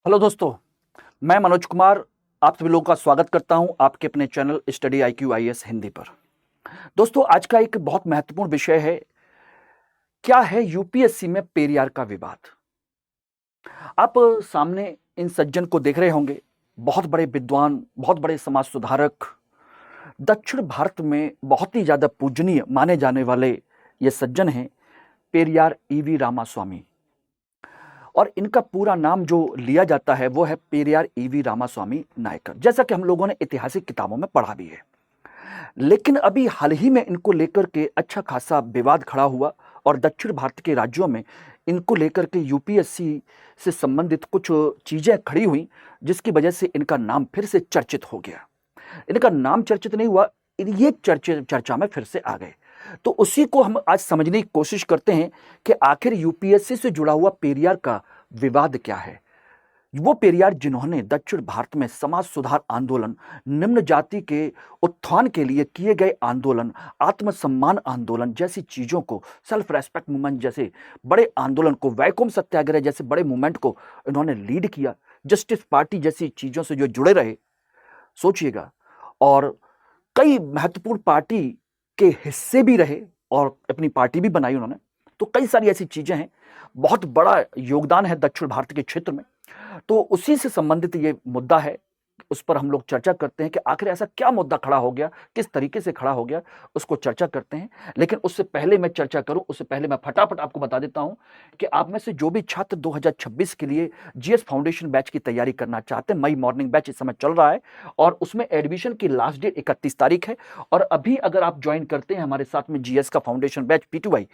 Hello दोस्तों, मैं मनोज कुमार आप सभी लोगों का स्वागत करता हूं आपके अपने channel study IQ IAS Hindi पर। दोस्तों, आज का एक बहुत महत्वपूर्ण विषय है, क्या है यूपीएससी में पेरियार का विवाद। आप सामने इन सज्जन को देख रहे होंगे, बहुत बड़े विद्वान, बहुत बड़े समाज सुधारक, दक्षिण भारत में बहुत ही ज़्यादा पूजनीय माने जाने वाले ये सज्जन हैं पेरियार ईवी रामास्वामी। और इनका पूरा नाम जो लिया जाता है वो है पेरियार ईवी रामास्वामी नायकर, जैसा कि हम लोगों ने ऐतिहासिक किताबों में पढ़ा भी है। लेकिन अभी हाल ही में इनको लेकर के अच्छा खासा विवाद खड़ा हुआ और दक्षिण भारत के राज्यों में इनको लेकर के यूपीएससी से संबंधित कुछ चीजें खड़ी हुई, जिसकी वजह से इनका नाम फिर से चर्चित हो गया। इनका नाम चर्चित नहीं हुआ, ये चर्चा में फिर से आ गए। तो उसी को हम आज समझने की कोशिश करते हैं कि आखिर यूपीएससी से जुड़ा हुआ पेरियार का विवाद क्या है। वो पेरियार जिन्होंने दक्षिण भारत में समाज सुधार आंदोलन, निम्न जाति के उत्थान के लिए किए गए आंदोलन, आत्मसम्मान आंदोलन जैसी चीजों को, सेल्फ रेस्पेक्ट मूवमेंट जैसे बड़े आंदोलन को, वैकोम सत्याग्रह जैसे बड़े मूवमेंट को इन्होंने लीड किया, जस्टिस पार्टी जैसी चीजों से जो जुड़े रहे, सोचिएगा। और कई महत्वपूर्ण पार्टी के हिस्से भी रहे और अपनी पार्टी भी बनाई उन्होंने। तो कई सारी ऐसी चीजें हैं, बहुत बड़ा योगदान है दक्षिण भारत के क्षेत्र में। तो उसी से संबंधित ये मुद्दा है, उस पर हम लोग चर्चा करते हैं कि आखिर ऐसा क्या मुद्दा खड़ा हो गया, किस तरीके से खड़ा हो गया, उसको चर्चा करते हैं। लेकिन उससे पहले मैं चर्चा करूं, उससे पहले मैं फटाफट आपको बता देता हूं कि आप में से जो भी छात्र 2026 के लिए जीएस फाउंडेशन बैच की तैयारी करना चाहते हैं, मई मॉर्निंग बैच इस समय चल रहा है और उसमें एडमिशन की लास्ट डेट 31 तारीख है। और अभी अगर आप ज्वाइन करते हैं हमारे साथ में जीएस का फाउंडेशन बैच P2I,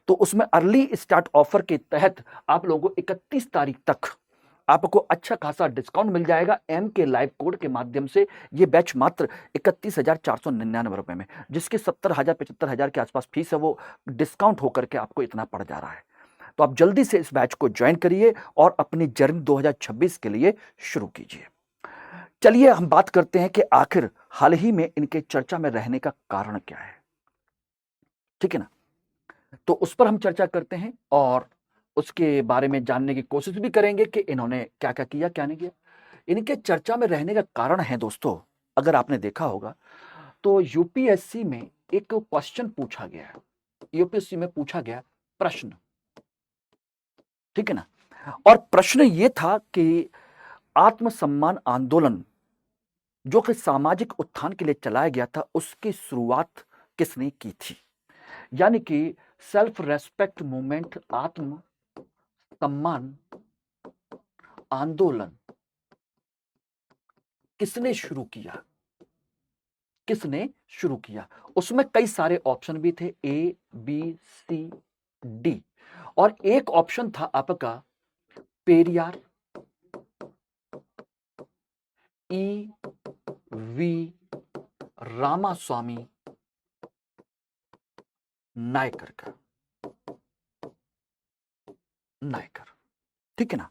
तो उसमें अर्ली स्टार्ट ऑफर के तहत आप लोगों को 31 तारीख तक आपको अच्छा खासा डिस्काउंट मिल जाएगा एम के लाइव कोड के माध्यम से। ये बैच मात्र 31,499 रुपए में, जिसके 70,000 75,000 के आसपास फीस है, वो डिस्काउंट होकर के आपको इतना पड़ जा रहा है। तो आप जल्दी से इस बैच को ज्वाइन करिए और अपनी जर्नी 2026 के लिए शुरू कीजिए। चलिए हम बात करते हैं कि आखिर हाल ही में इनके चर्चा में रहने का कारण क्या है, ठीक है ना। तो उस पर हम चर्चा करते हैं और उसके बारे में जानने की कोशिश भी करेंगे कि इन्होंने क्या क्या किया, क्या नहीं किया। इनके चर्चा में रहने का कारण है दोस्तों, अगर आपने देखा होगा तो यूपीएससी में एक क्वेश्चन पूछा गया है, यूपीएससी में पूछा गया प्रश्न, ठीक है ना। और प्रश्न ये था कि आत्मसम्मान आंदोलन जो कि सामाजिक उत्थान के लिए चलाया गया था, उसकी शुरुआत किसने की थी। यानी कि सेल्फ रेस्पेक्ट मूवमेंट, आत्म सम्मान आंदोलन किसने शुरू किया, किसने शुरू किया। उसमें कई सारे ऑप्शन भी थे, A B C D, और एक ऑप्शन था आपका पेरियार वी रामास्वामी नायकर का, नायकर, ठीक है ना।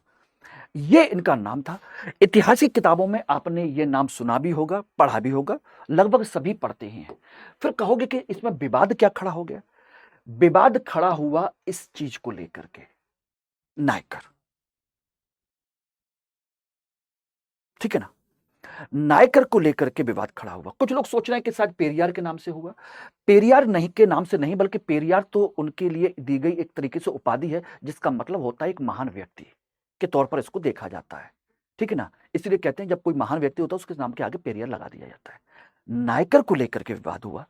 ये इनका नाम था। ऐतिहासिक किताबों में आपने ये नाम सुना भी होगा, पढ़ा भी होगा, लगभग सभी पढ़ते ही हैं। फिर कहोगे कि इसमें विवाद क्या खड़ा हो गया। विवाद खड़ा हुआ इस चीज को लेकर के, नायकर, ठीक है ना। नायकर को लेकर के विवाद खड़ा हुआ। कुछ लोग सोच रहे हैं कि शायद पेरियार के नाम से हुआ। पेरियार नहीं के नाम से नहीं, बल्कि पेरियार तो उनके लिए दी गई एक तरीके से उपाधि है, जिसका मतलब होता है एक महान व्यक्ति के तौर पर इसको देखा जाता है, ठीक है ना। इसलिए कहते हैं जब कोई महान व्यक्ति होता है उसके नाम के आगे पेरियार लगा दिया जाता है। नायकर को लेकर के विवाद हुआ।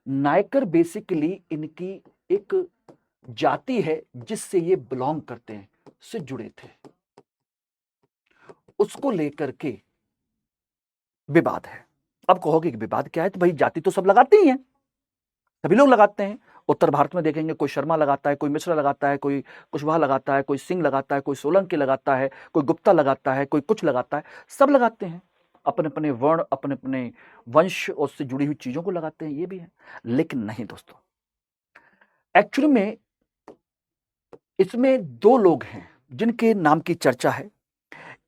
नायकर बेसिकली इनकी एक जाति है जिससे ये बिलोंग करते हैं, से जुड़े थे, उसको लेकर के विवाद है। अब कहोगे कि विवाद क्या है, तो भाई जाति तो सब लगाते ही हैं, सभी लोग लगाते हैं। उत्तर भारत में देखेंगे कोई शर्मा लगाता है, कोई मिश्रा लगाता है, कोई कुशवाहा लगाता है, कोई सिंह लगाता है, कोई सोलंकी लगाता है, कोई गुप्ता लगाता है, कोई कुछ लगाता है, सब लगाते हैं। अपने अपने वर्ण, अपने अपने वंश और उससे जुड़ी हुई चीजों को लगाते हैं, ये भी है। लेकिन नहीं दोस्तों, एक्चुअली में इसमें दो लोग हैं जिनके नाम की चर्चा है।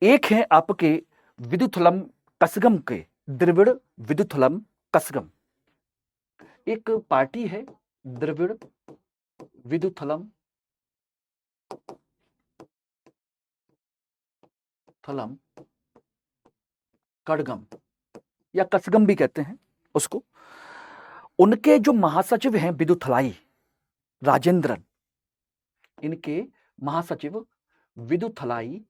एक है आपके विदुथलम कसगम के, द्रविड़ विदुथलम कसगम, एक पार्टी है द्रविड़ विदुथलम थलम कडगम या कसगम भी कहते हैं उसको। उनके जो महासचिव हैं विदुथलाई राजेंद्रन, इनके महासचिव विदुथलाई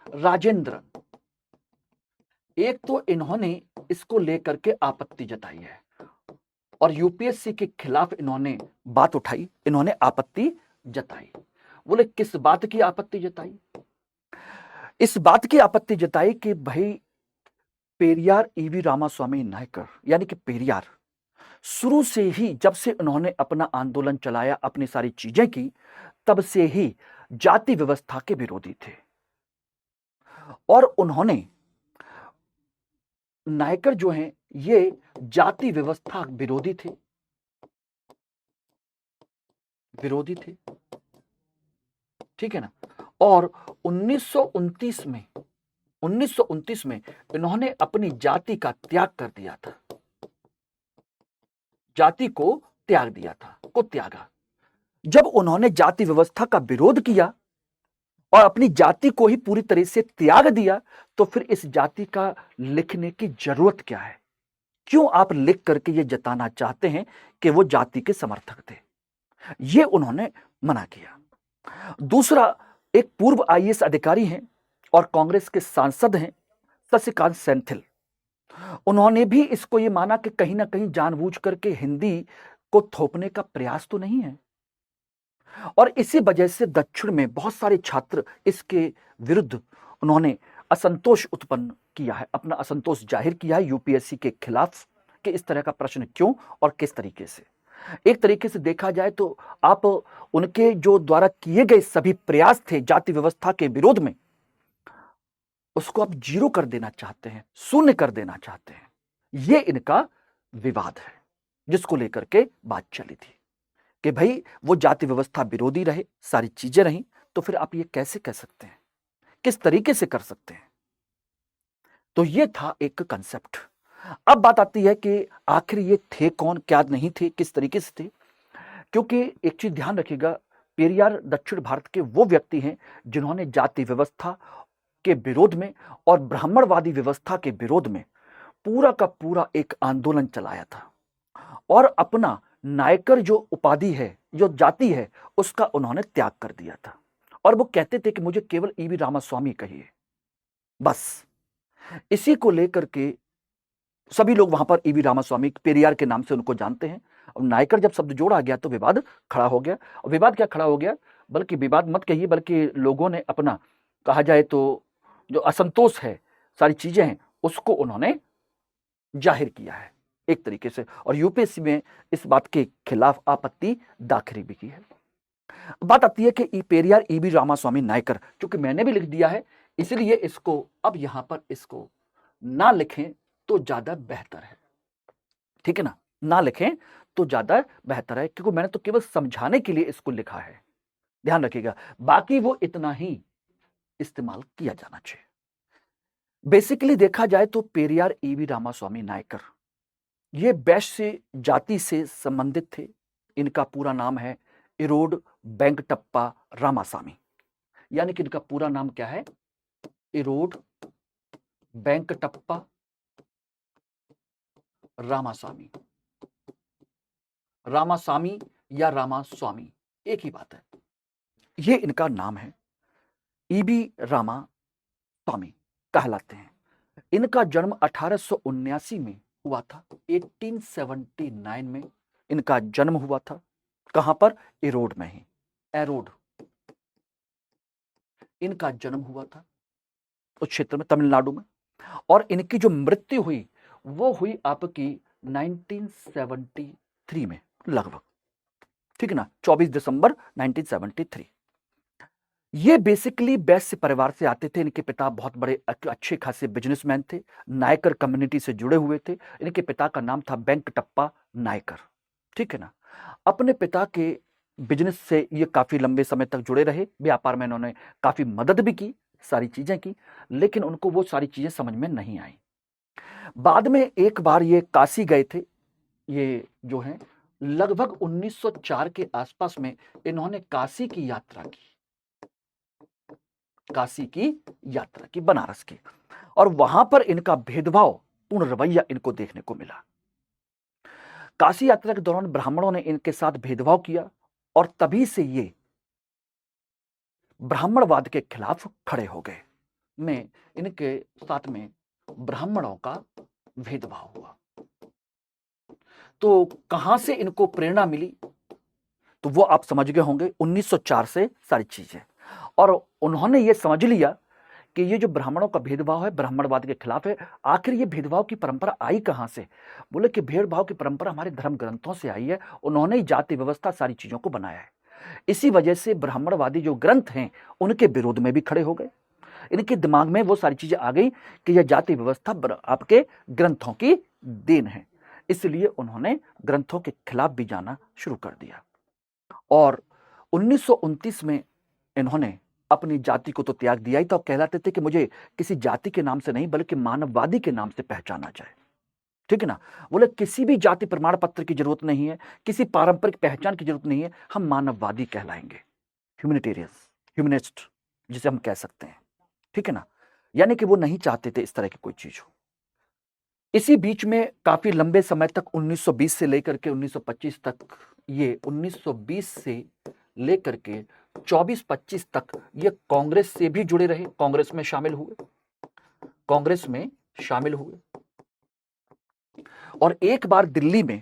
राजेंद्रन, एक तो इन्होंने इसको लेकर के आपत्ति जताई है और यूपीएससी के खिलाफ इन्होंने बात उठाई, इन्होंने आपत्ति जताई। बोले किस बात की आपत्ति जताई? इस बात की आपत्ति जताई कि भाई पेरियार ईवी रामास्वामी नायकर यानी कि पेरियार शुरू से ही, जब से उन्होंने अपना आंदोलन चलाया, अपनी सारी चीजें की, तब से ही जाति व्यवस्था के विरोधी थे। और उन्होंने, नायकर जो हैं ये जाति व्यवस्था विरोधी थे, ठीक है ना। और 1929 में इन्होंने अपनी जाति का त्याग कर दिया था, जाति को त्याग दिया था, को त्यागा। जब उन्होंने जाति व्यवस्था का विरोध किया और अपनी जाति को ही पूरी तरह से त्याग दिया, तो फिर इस जाति का लिखने की जरूरत क्या है? क्यों आप लिख करके ये जताना चाहते हैं कि वो जाति के समर्थक थे? ये उन्होंने मना किया। दूसरा, एक पूर्व आईएएस अधिकारी हैं और कांग्रेस के सांसद हैं शशिकांत सेंथिल, उन्होंने भी इसको ये माना कि कहीं ना कहीं जानबूझ करके हिंदी को थोपने का प्रयास तो नहीं है। और इसी वजह से दक्षिण में बहुत सारे छात्र इसके विरुद्ध उन्होंने असंतोष उत्पन्न किया है, अपना असंतोष जाहिर किया है यूपीएससी के खिलाफ कि इस तरह का प्रश्न क्यों और किस तरीके से। एक तरीके से देखा जाए तो आप उनके जो द्वारा किए गए सभी प्रयास थे जाति व्यवस्था के विरोध में, उसको आप जीरो कर देना चाहते हैं, शून्य कर देना चाहते हैं। ये इनका विवाद है जिसको लेकर के बात चली थी कि भाई वो जाति व्यवस्था विरोधी रहे, सारी चीजें रहीं, तो फिर आप ये कैसे कह सकते हैं, किस तरीके से कर सकते हैं? तो ये था एक कंसेप्ट। अब बात आती है कि आखिर ये थे कौन, क्या नहीं थे, किस तरीके से थे। क्योंकि एक चीज ध्यान रखिएगा, पेरियार दक्षिण भारत के वो व्यक्ति हैं जिन्होंने जाति व्यवस्था के विरोध में और ब्राह्मणवादी व्यवस्था के विरोध में पूरा का पूरा एक आंदोलन चलाया था और अपना नायकर जो उपाधि है, जो जाति है, उसका उन्होंने त्याग कर दिया था। और वो कहते थे कि मुझे केवल ईवी रामास्वामी कहिए, बस। इसी को लेकर के सभी लोग वहां पर ईवी रामास्वामी पेरियार के नाम से उनको जानते हैं। और नायकर जब शब्द जोड़ा गया तो विवाद खड़ा हो गया। और विवाद क्या खड़ा हो गया, बल्कि विवाद मत कहिए, बल्कि लोगों ने अपना, कहा जाए तो जो असंतोष है, सारी चीजें हैं, उसको उन्होंने जाहिर किया है एक तरीके से। और यूपीएससी में इस बात के खिलाफ आपत्ति दाखिल भी की है। बात आती है कि पेरियार ईवी रामास्वामी नायकर, क्योंकि मैंने भी लिख दिया है इसलिए इसको अब यहां पर इसको ना लिखें तो ज्यादा बेहतर है, ठीक है ना, ना लिखें तो ज्यादा बेहतर है, क्योंकि मैंने तो केवल समझाने के लिए इसको लिखा है, ध्यान रखिएगा। बाकी वो इतना ही इस्तेमाल किया जाना चाहिए। बेसिकली देखा जाए तो पेरियार ईवी रामास्वामी नायकर ये वैश्य जाति से संबंधित थे। इनका पूरा नाम है इरोड वेंकटप्पा रामासामी, यानी कि इनका पूरा नाम क्या है, इरोड वेंकटप्पा रामासामी। रामासामी या रामास्वामी एक ही बात है, ये इनका नाम है। ईबी रामास्वामी कहलाते हैं। इनका जन्म 1879 में हुआ था, 1879 में इनका जन्म हुआ था। कहां पर, इरोड में ही, एरोड इनका जन्म हुआ था, उस क्षेत्र में, तमिलनाडु में। और इनकी जो मृत्यु हुई वो हुई आपकी 1973 में लगभग, ठीक है ना, 24 दिसंबर 1973। ये बेसिकली वैश्य परिवार से आते थे। इनके पिता बहुत बड़े अच्छे खासे बिजनेसमैन थे, नायकर कम्युनिटी से जुड़े हुए थे। इनके पिता का नाम था वेंकटप्पा नायकर, ठीक है ना। अपने पिता के बिजनेस से ये काफी लंबे समय तक जुड़े रहे, व्यापार में इन्होंने काफी मदद भी की, सारी चीजें की, लेकिन उनको वो सारी चीजें समझ में नहीं आई। बाद में एक बार ये काशी गए थे, ये जो है लगभग 1904 के आसपास में इन्होंने काशी की यात्रा की। काशी की यात्रा की, बनारस की, और वहां पर इनका भेदभाव पूर्ण रवैया इनको देखने को मिला। काशी यात्रा के दौरान ब्राह्मणों ने इनके साथ भेदभाव किया और तभी से ये ब्राह्मणवाद के खिलाफ खड़े हो गए। में इनके साथ में ब्राह्मणों का भेदभाव हुआ। तो कहां से इनको प्रेरणा मिली, तो वो आप समझ गए होंगे, 1904 से सारी चीजें। और उन्होंने ये समझ लिया कि ये जो ब्राह्मणों का भेदभाव है, ब्राह्मणवाद के खिलाफ है। आखिर ये भेदभाव की परंपरा आई कहां से? बोले कि भेदभाव की परंपरा हमारे धर्म ग्रंथों से आई है। उन्होंने ही जाति व्यवस्था सारी चीजों को बनाया है। इसी वजह से ब्राह्मणवादी जो ग्रंथ हैं उनके विरोध में भी खड़े हो गए। इनके दिमाग में वो सारी चीजें आ गई कि यह जाति व्यवस्था आपके ग्रंथों की देन है। इसलिए उन्होंने ग्रंथों के खिलाफ भी जाना शुरू कर दिया। और 1929 में इन्होंने अपनी जाति को तो त्याग दिया ही, तो कहलाते थे कि मुझे किसी जाति के नाम से नहीं बल्कि मानववादी के नाम से पहचाना जाए। ठीक है ना? बोले किसी भी जाति प्रमाण पत्र की जरूरत नहीं है, किसी पारंपरिक पहचान की जरूरत नहीं है, हम मानववादी कहलाएंगे, ह्यूमैनिटेरियंस, ह्यूमनिस्ट जिसे हम कह सकते हैं। ठीक है ना? यानी कि वो नहीं चाहते थे इस तरह की कोई चीज हो। इसी बीच में काफी लंबे समय तक 1920 से लेकर के 1925 तक, ये 1920 से लेकर के 24-25 तक ये कांग्रेस से भी जुड़े रहे, कांग्रेस में शामिल हुए। और एक बार दिल्ली में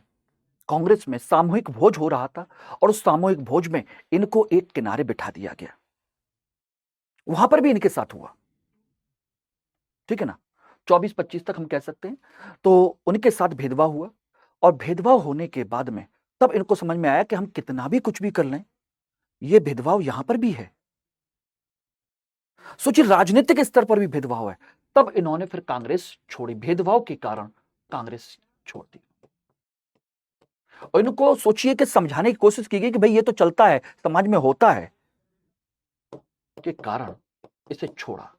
कांग्रेस में सामूहिक भोज हो रहा था और उस सामूहिक भोज में इनको एक किनारे बिठा दिया गया। वहां पर भी इनके साथ हुआ। ठीक है ना? 24-25 तक हम कह सकते हैं। तो उनके साथ भेदभाव हुआ और भेदभाव होने के बाद में तब इनको समझ में आया कि हम कितना भी कुछ भी कर लें, ये भेदभाव यहां पर भी है। सोचिए, राजनीतिक स्तर पर भी भेदभाव है। तब इन्होंने फिर कांग्रेस छोड़ी, भेदभाव के कारण कांग्रेस छोड़ दी। और इनको सोचिए कि समझाने की कोशिश की गई कि भाई ये तो चलता है, समाज में होता है, के कारण इसे छोड़ा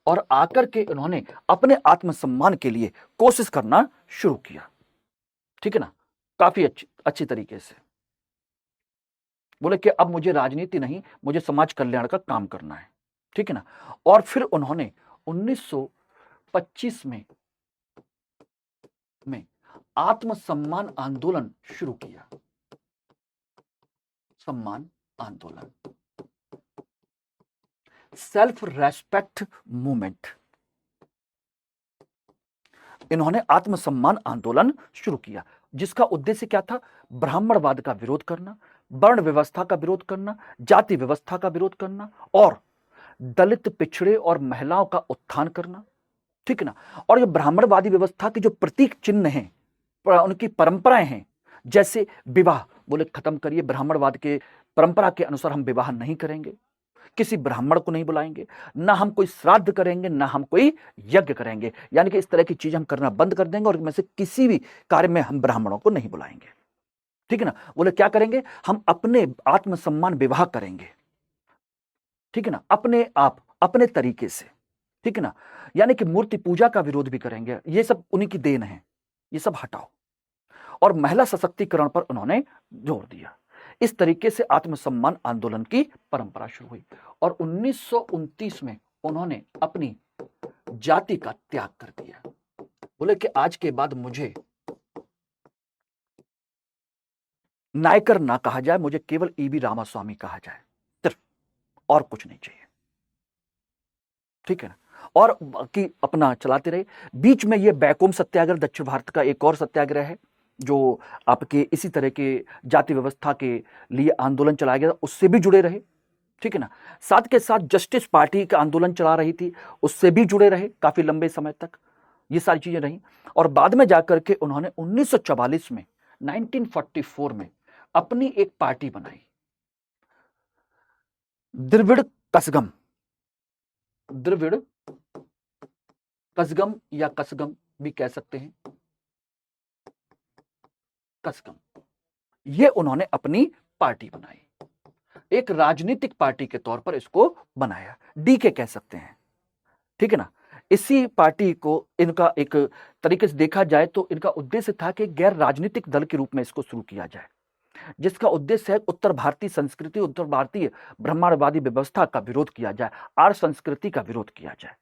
और आकर के इन्होंने अपने आत्मसम्मान के लिए कोशिश करना शुरू किया। ठीक है ना? काफी अच्छी तरीके से बोले कि अब मुझे राजनीति नहीं, मुझे समाज कल्याण का काम करना है। ठीक है ना? और फिर उन्होंने 1925 में आत्मसम्मान आंदोलन शुरू किया। सम्मान आंदोलन, सेल्फ रेस्पेक्ट मूवमेंट। इन्होंने आत्मसम्मान आंदोलन शुरू किया, जिसका उद्देश्य क्या था? ब्राह्मणवाद का विरोध करना, वर्ण व्यवस्था का विरोध करना, जाति व्यवस्था का विरोध करना और दलित, पिछड़े और महिलाओं का उत्थान करना। ठीक है ना? और ये ब्राह्मणवादी व्यवस्था के जो प्रतीक चिन्ह हैं, उनकी परंपराएं हैं, जैसे विवाह, बोले खत्म करिए, ब्राह्मणवाद के परंपरा के अनुसार हम विवाह नहीं करेंगे, किसी ब्राह्मण को नहीं बुलाएंगे, ना हम कोई श्राद्ध करेंगे, ना हम कोई यज्ञ करेंगे। यानी कि इस तरह की चीजें हम करना बंद कर देंगे और इनमें से किसी भी कार्य में हम ब्राह्मणों को नहीं बुलाएंगे। ठीक है ना? बोले क्या करेंगे? हम अपने आत्मसम्मान विवाह करेंगे। ठीक है ना? अपने आप, अपने तरीके से। ठीक है ना? यानी कि मूर्ति पूजा का विरोध भी करेंगे। ये सब उन्हीं की देन है, ये सब हटाओ। और महिला सशक्तिकरण पर उन्होंने जोर दिया। इस तरीके से आत्मसम्मान आंदोलन की परंपरा शुरू हुई और 1929 में उन्होंने अपनी जाति का त्याग कर दिया। बोले कि आज के बाद मुझे नायकर ना कहा जाए, मुझे केवल ईवी रामास्वामी कहा जाए, सिर्फ, और कुछ नहीं चाहिए। ठीक है ना? और बाकी अपना चलाते रहे। बीच में ये बैकोम सत्याग्रह, दक्षिण भारत का एक और सत्याग्रह है जो आपके इसी तरह के जाति व्यवस्था के लिए आंदोलन चलाया गया, उससे भी जुड़े रहे। ठीक है ना? साथ के साथ जस्टिस पार्टी का आंदोलन चला रही थी, उससे भी जुड़े रहे काफी लंबे समय तक। ये सारी चीजें रही और बाद में जाकर के उन्होंने 1944 में, 1944 में अपनी एक पार्टी बनाई, द्रविड़ कसगम। द्रविड़ कसगम या कसगम भी कह सकते हैं, कसगम। ये उन्होंने अपनी पार्टी बनाई, एक राजनीतिक पार्टी के तौर पर इसको बनाया, डीके कह सकते हैं। ठीक है ना? इसी पार्टी को इनका एक तरीके से देखा जाए तो इनका उद्देश्य था कि गैर राजनीतिक दल के रूप में इसको शुरू किया जाए। जिसका उद्देश्य है उत्तर भारतीय संस्कृति, उत्तर भारतीय ब्रह्मांडवादी व्यवस्था का विरोध किया जाए, आर्य संस्कृति का विरोध किया जाए,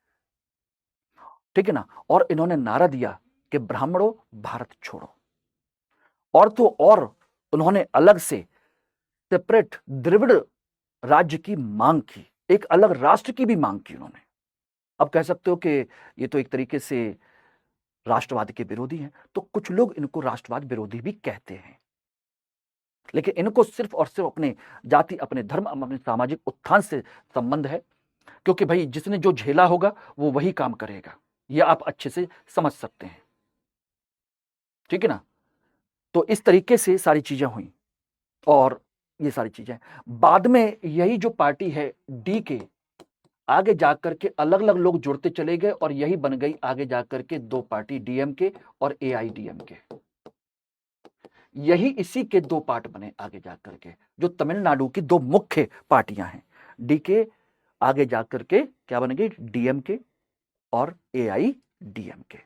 ठीक है ना। और इन्होंने नारा दिया कि ब्राह्मणों भारत छोड़ो। और तो और उन्होंने अलग से सेपरेट द्रविड़ राज्य की मांग की, एक अलग राष्ट्र की भी मांग की उन्होंने। अब कह सकते हो कि ये तो एक तरीके से राष्ट्रवाद के विरोधी हैं, तो कुछ लोग इनको राष्ट्रवाद विरोधी भी कहते हैं, लेकिन इनको सिर्फ और सिर्फ अपने जाति, अपने धर्म, अपने सामाजिक उत्थान से संबंध है, क्योंकि भाई जिसने जो झेला होगा वो वही काम करेगा, यह आप अच्छे से समझ सकते हैं, ठीक है ना। तो इस तरीके से सारी चीजें हुई और ये सारी चीजें बाद में यही जो पार्टी है डी के आगे जाकर के अलग अलग लोग जुड़ते चले गए और यही बन गई आगे जाकर के दो पार्टी, डीएमके और एआईडीएमके। यही इसी के दो पार्ट बने आगे जाकर के, जो तमिलनाडु की दो मुख्य पार्टियां हैं। डीके आगे जाकर के क्या बन गई, डीएमके और एआईडीएमके,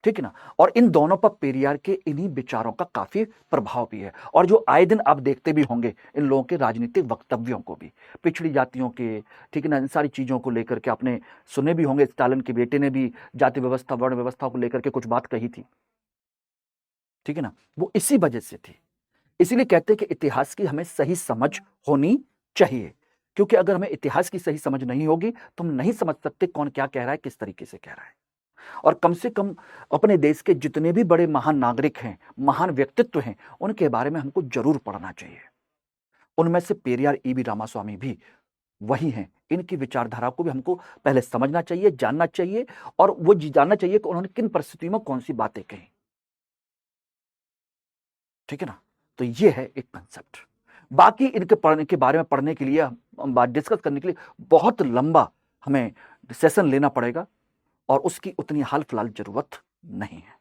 ठीक है ना। और इन दोनों पर पेरियार के इन्हीं विचारों का काफी प्रभाव भी है, और जो आए दिन आप देखते भी होंगे इन लोगों के राजनीतिक वक्तव्यों को भी, पिछड़ी जातियों के, ठीक है ना, इन सारी चीजों को लेकर के आपने सुने भी होंगे। स्टालिन के बेटे ने भी जाति व्यवस्था, वर्ण व्यवस्था को लेकर के कुछ बात कही थी, ठीक है ना। वो इसी वजह से थी। इसीलिए कहते हैं कि इतिहास की हमें सही समझ होनी चाहिए, क्योंकि अगर हमें इतिहास की सही समझ नहीं होगी तो हम नहीं समझ सकते कौन क्या कह रहा है, किस तरीके से कह रहा है। और कम से कम अपने देश के जितने भी बड़े महान नागरिक हैं, महान व्यक्तित्व हैं, उनके बारे में हमको जरूर पढ़ना चाहिए। उनमें से पेरियार ईवी रामास्वामी भी वही हैं। इनकी विचारधारा को भी हमको पहले समझना चाहिए, जानना चाहिए, और वो जानना चाहिए कि उन्होंने किन परिस्थितियों में कौन सी बातें कही, ठीक है ना। तो ये है एक कंसेप्ट। बाकी इनके पढ़ने के बारे में पढ़ने के लिए, डिस्कस करने के लिए बहुत लंबा हमें सेशन लेना पड़ेगा, और उसकी उतनी हाल फिलहाल जरूरत नहीं है।